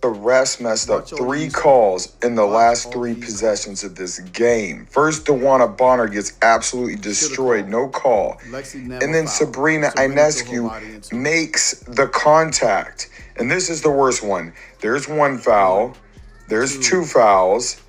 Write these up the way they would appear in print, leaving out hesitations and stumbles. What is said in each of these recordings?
The refs messed up 3 calls in the last 3 possessions of this game. First, Dewana Bonner gets absolutely destroyed, no call. And then Sabrina Ionescu makes the contact. And this is the worst one. There's 1 foul. There's 2 fouls.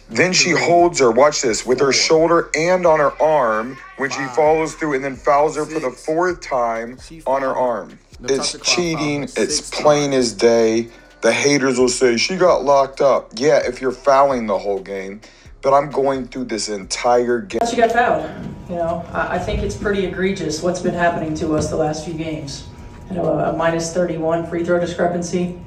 Then she holds her, watch this, with her shoulder and on her arm when she follows through and then fouls her for the 4th time on her arm. It's cheating. It's plain as day. The haters will say, she got locked up. Yeah, if you're fouling the whole game. But I'm going through this entire game. She got fouled. You know, I think it's pretty egregious what's been happening to us the last few games. You know, a minus 31 free throw discrepancy.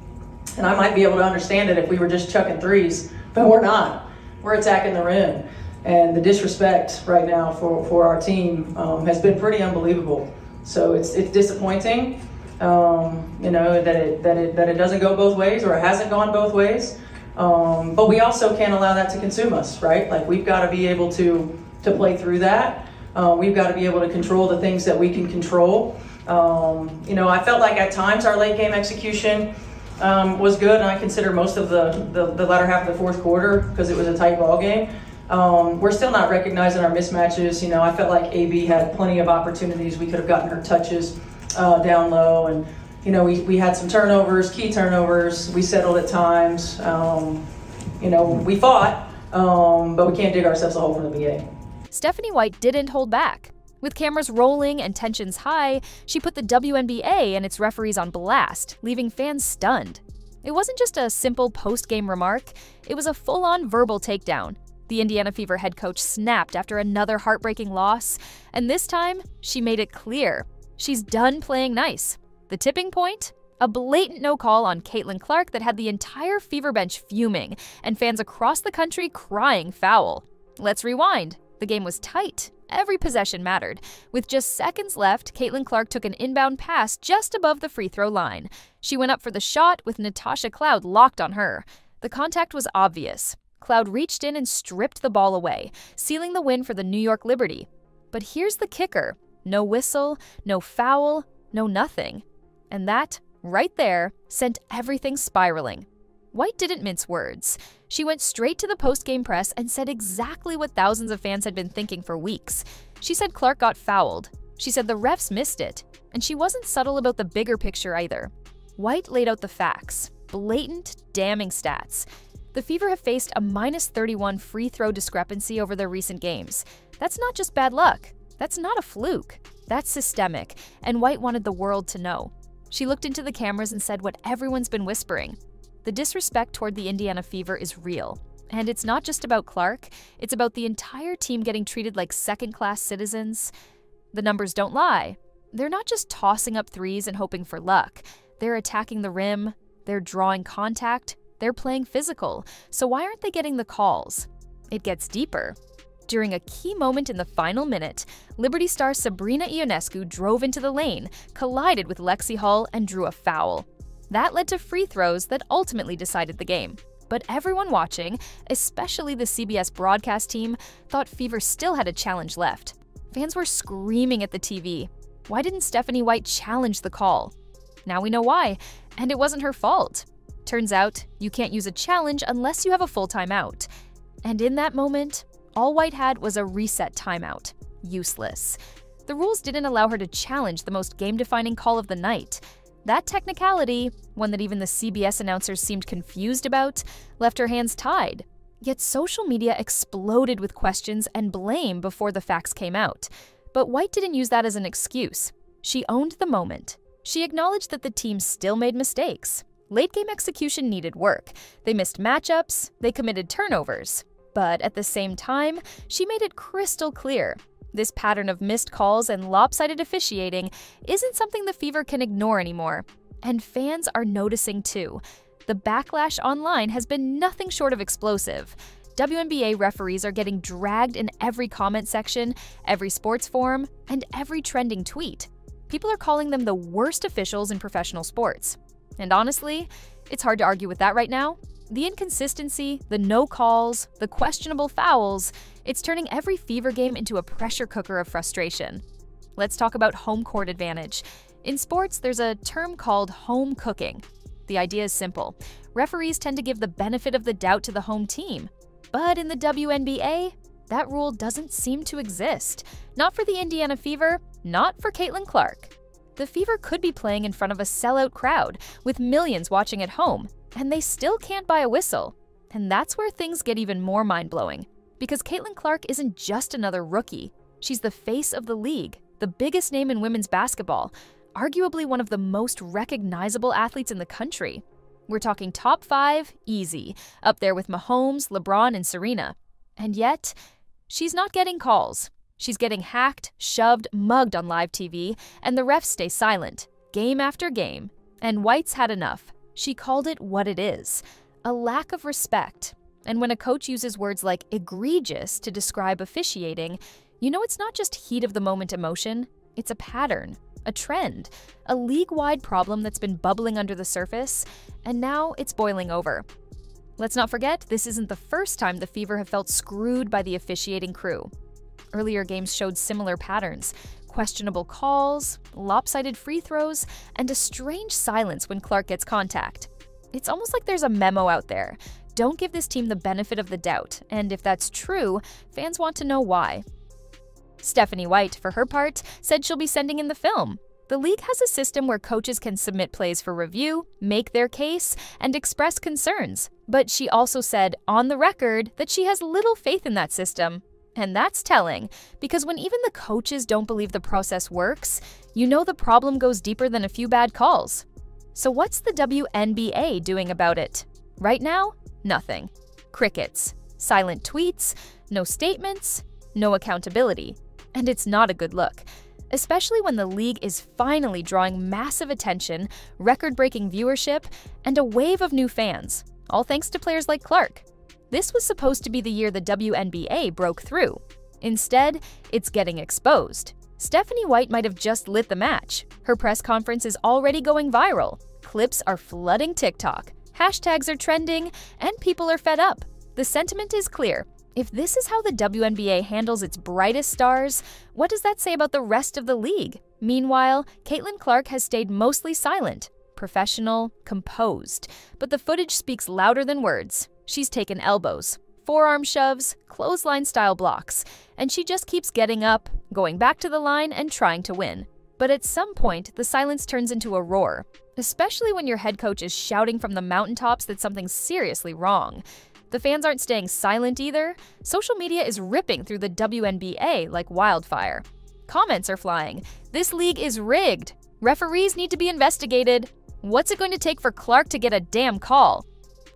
And I might be able to understand it if we were just chucking threes, but we're not. We're attacking the rim. And the disrespect right now for our team has been pretty unbelievable. So it's disappointing. You know, that it doesn't go both ways, or it hasn't gone both ways. But we also can't allow that to consume us, right? Like, we've got to be able to play through that. We've got to be able to control the things that we can control. You know, I felt like at times our late game execution was good, and I consider most of the latter half of the 4th quarter, because it was a tight ball game. We're still not recognizing our mismatches. You know, I felt like AB had plenty of opportunities. We could have gotten her touches down low, and you know, we had some turnovers, key turnovers. We settled at times. You know, we fought, but we can't dig ourselves a hole from the beginning. Stephanie White didn't hold back. With cameras rolling and tensions high, she put the WNBA and its referees on blast, leaving fans stunned. It wasn't just a simple post-game remark, it was a full-on verbal takedown. The Indiana Fever head coach snapped after another heartbreaking loss, and this time, she made it clear. She's done playing nice. The tipping point? A blatant no call on Caitlin Clark that had the entire Fever bench fuming and fans across the country crying foul. Let's rewind. The game was tight. Every possession mattered. With just seconds left, Caitlin Clark took an inbound pass just above the free throw line. She went up for the shot with Natasha Cloud locked on her. The contact was obvious. Cloud reached in and stripped the ball away, sealing the win for the New York Liberty. But here's the kicker. No whistle, no foul, no nothing. And that, right there, sent everything spiraling. White didn't mince words. She went straight to the post-game press and said exactly what thousands of fans had been thinking for weeks. She said Clark got fouled. She said the refs missed it. And she wasn't subtle about the bigger picture either. White laid out the facts. Blatant, damning stats. The Fever have faced a minus 31 free throw discrepancy over their recent games. That's not just bad luck. That's not a fluke. That's systemic, and White wanted the world to know. She looked into the cameras and said what everyone's been whispering. The disrespect toward the Indiana Fever is real. And it's not just about Clark, it's about the entire team getting treated like second-class citizens. The numbers don't lie. They're not just tossing up threes and hoping for luck. They're attacking the rim, they're drawing contact, they're playing physical. So why aren't they getting the calls? It gets deeper. During a key moment in the final minute, Liberty star Sabrina Ionescu drove into the lane, collided with Lexi Hall, and drew a foul. That led to free throws that ultimately decided the game. But everyone watching, especially the CBS broadcast team, thought Fever still had a challenge left. Fans were screaming at the TV. Why didn't Stephanie White challenge the call? Now we know why, and it wasn't her fault. Turns out, you can't use a challenge unless you have a full timeout. And in that moment, all White had was a reset timeout. Useless. The rules didn't allow her to challenge the most game-defining call of the night. That technicality, one that even the CBS announcers seemed confused about, left her hands tied. Yet social media exploded with questions and blame before the facts came out. But White didn't use that as an excuse. She owned the moment. She acknowledged that the team still made mistakes. Late-game execution needed work. They missed matchups, they committed turnovers. But at the same time, she made it crystal clear. This pattern of missed calls and lopsided officiating isn't something the Fever can ignore anymore. And fans are noticing too. The backlash online has been nothing short of explosive. WNBA referees are getting dragged in every comment section, every sports forum, and every trending tweet. People are calling them the worst officials in professional sports. And honestly, it's hard to argue with that right now. The inconsistency, the no calls, the questionable fouls, it's turning every Fever game into a pressure cooker of frustration. Let's talk about home court advantage. In sports, there's a term called home cooking. The idea is simple. Referees tend to give the benefit of the doubt to the home team. But in the WNBA, that rule doesn't seem to exist. Not for the Indiana Fever, not for Caitlin Clark. The Fever could be playing in front of a sellout crowd, with millions watching at home, and they still can't buy a whistle. And that's where things get even more mind-blowing. Because Caitlin Clark isn't just another rookie. She's the face of the league, the biggest name in women's basketball, arguably one of the most recognizable athletes in the country. We're talking top 5, easy, up there with Mahomes, LeBron, and Serena. And yet, she's not getting calls. She's getting hacked, shoved, mugged on live TV, and the refs stay silent, game after game. And White's had enough. She called it what it is, a lack of respect. And when a coach uses words like egregious to describe officiating, you know it's not just heat-of-the-moment emotion, it's a pattern, a trend, a league-wide problem that's been bubbling under the surface, and now it's boiling over. Let's not forget, this isn't the first time the Fever have felt screwed by the officiating crew. Earlier games showed similar patterns: questionable calls, lopsided free throws, and a strange silence when Clark gets contact. It's almost like there's a memo out there. Don't give this team the benefit of the doubt, and if that's true, fans want to know why. Stephanie White, for her part, said she'll be sending in the film. The league has a system where coaches can submit plays for review, make their case, and express concerns. But she also said, on the record, that she has little faith in that system. And that's telling, because when even the coaches don't believe the process works, you know the problem goes deeper than a few bad calls. So what's the WNBA doing about it? Right now, nothing. Crickets. Silent tweets, no statements, no accountability. And it's not a good look, especially when the league is finally drawing massive attention, record-breaking viewership, and a wave of new fans, all thanks to players like Clark. This was supposed to be the year the WNBA broke through. Instead, it's getting exposed. Stephanie White might have just lit the match. Her press conference is already going viral. Clips are flooding TikTok. Hashtags are trending, and people are fed up. The sentiment is clear. If this is how the WNBA handles its brightest stars, what does that say about the rest of the league? Meanwhile, Caitlin Clark has stayed mostly silent, professional, composed. But the footage speaks louder than words. She's taken elbows, forearm shoves, clothesline-style blocks, and she just keeps getting up, going back to the line, and trying to win. But at some point, the silence turns into a roar, especially when your head coach is shouting from the mountaintops that something's seriously wrong. The fans aren't staying silent either. Social media is ripping through the WNBA like wildfire. Comments are flying. This league is rigged. Referees need to be investigated. What's it going to take for Clark to get a damn call?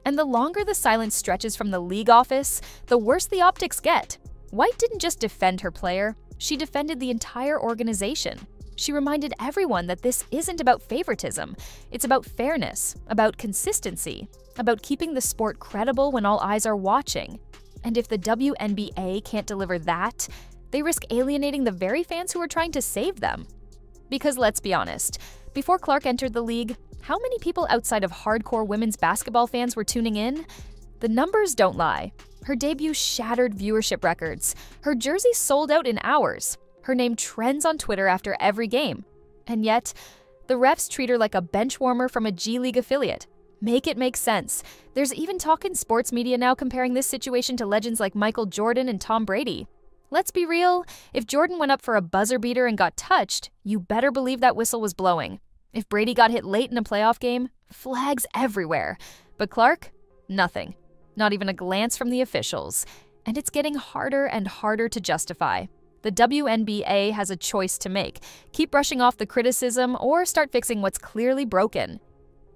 And the longer the silence stretches from the league office, the worse the optics get. White didn't just defend her player, she defended the entire organization. She reminded everyone that this isn't about favoritism. It's about fairness, about consistency, about keeping the sport credible when all eyes are watching. And if the WNBA can't deliver that, they risk alienating the very fans who are trying to save them. Because let's be honest, before Clark entered the league, how many people outside of hardcore women's basketball fans were tuning in? The numbers don't lie. Her debut shattered viewership records. Her jersey sold out in hours. Her name trends on Twitter after every game. And yet, the refs treat her like a bench warmer from a G League affiliate. Make it make sense. There's even talk in sports media now comparing this situation to legends like Michael Jordan and Tom Brady. Let's be real, if Jordan went up for a buzzer beater and got touched, you better believe that whistle was blowing. If Brady got hit late in a playoff game, flags everywhere. But Clark? Nothing. Not even a glance from the officials. And it's getting harder and harder to justify. The WNBA has a choice to make. Keep brushing off the criticism or start fixing what's clearly broken.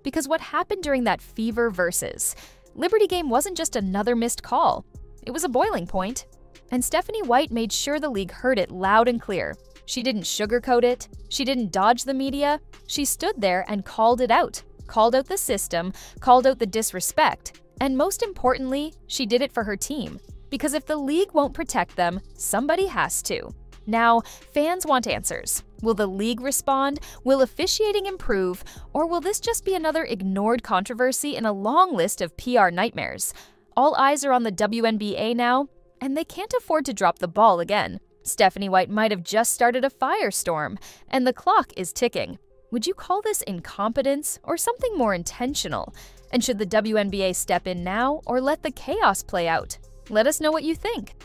Because what happened during that Fever versus Liberty game wasn't just another missed call. It was a boiling point. And Stephanie White made sure the league heard it loud and clear. She didn't sugarcoat it. She didn't dodge the media. She stood there and called it out. Called out the system, called out the disrespect. And most importantly, she did it for her team. Because if the league won't protect them, somebody has to. Now, fans want answers. Will the league respond? Will officiating improve? Or will this just be another ignored controversy in a long list of PR nightmares? All eyes are on the WNBA now, and they can't afford to drop the ball again. Stephanie White might have just started a firestorm, and the clock is ticking. Would you call this incompetence or something more intentional? And should the WNBA step in now or let the chaos play out? Let us know what you think.